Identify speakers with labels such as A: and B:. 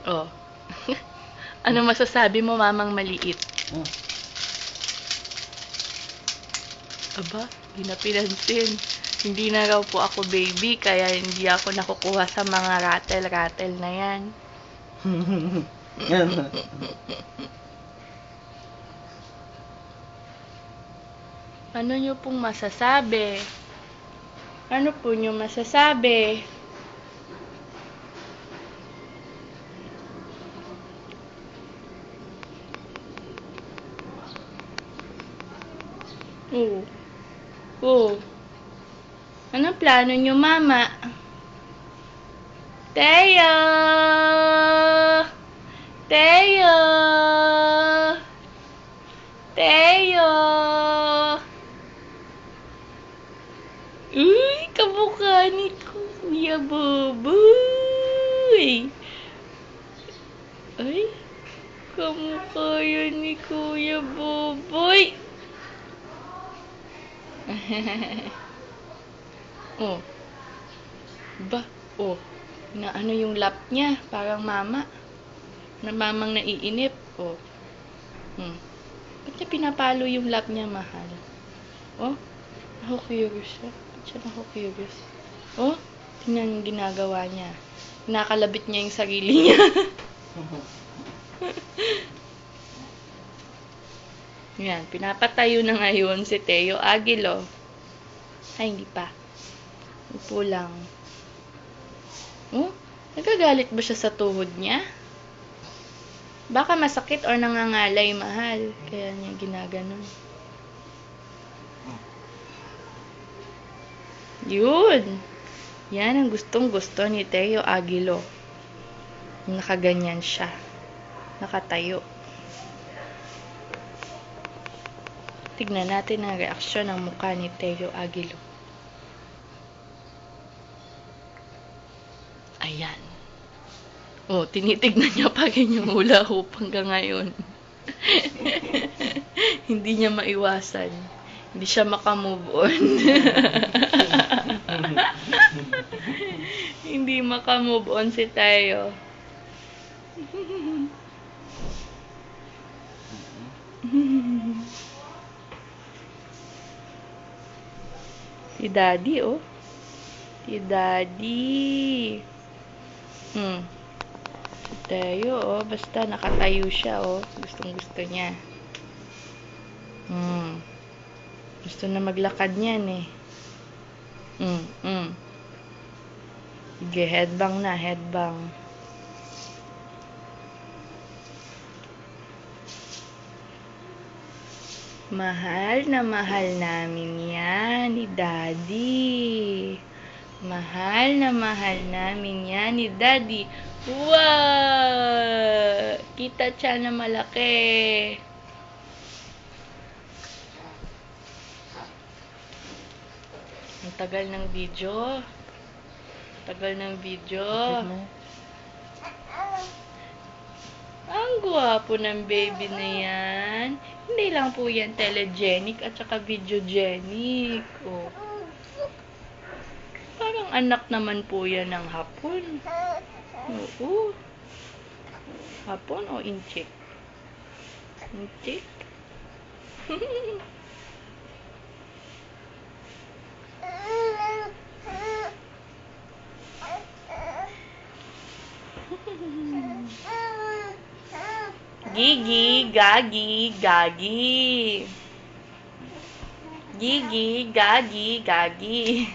A: Oh. Ano masasabi mo, mamang maliit?
B: Oh.
A: Aba, di na pinansin. Hindi na raw po ako baby, kaya hindi ako nakukuha sa mga rattle-rattle na yan.
B: Yan.
A: Ano nyo pong masasabi? Ano po nyo masasabi? Oo. Oo. Anong plano nyo, mama? Teo! Teo! Teo! Uy, kamukha ni Kuya Boboy! Ay, kamukha yan ni Kuya Boboy! Oh. Ba? Oh. Na ano yung lap niya? Parang mama. Na mamang naiinip. Oh. Ba't niya pinapalo yung lap niya, mahal? Oh. Ako curious siya. Ba't siya ako curious? Oh. Tingnan yung ginagawa niya. Nakalabit niya yung sarili niya. Yan. Pinapatayo na ngayon si Teo Aguilo. Ay, hindi pa. Upo lang. Oh, nagagalit ba siya sa tuhod niya? Baka masakit or nangangalay, mahal. Kaya niya ginaganon. Yun. Yan ang gustong-gusto ni Teo Aguilo. Nakaganyan siya. Nakatayo. Tignan natin ang reaksyon ng mukha ni Teo Aguilo. Ayan. Oh, tinitignan niya pa rin yung hula hoop hanggang ngayon. Hindi niya maiwasan. Hindi siya makamove on. Hindi makamove on si Teo. Si Daddy, oh. Si Daddy. Si Teo, oh. Basta nakatayo siya, oh. Gustong-gusto niya. Gusto na maglakad niyan, eh. Sige, headbang na, headbang. Mahal na mahal namin yan ni Daddy. Mahal na mahal namin yan ni Daddy. Wow! Kita siya na malaki. Ang tagal ng video. Tagal ng video. Ang gwapo ng baby na yan. Hindi lang po yan telegenic at saka videogenic. Oh. Parang anak naman po yan ng hapon. Oo. Hapon o inchik? Inchik? Gigi, gagi, gagi. Gigi, gagi, gagi.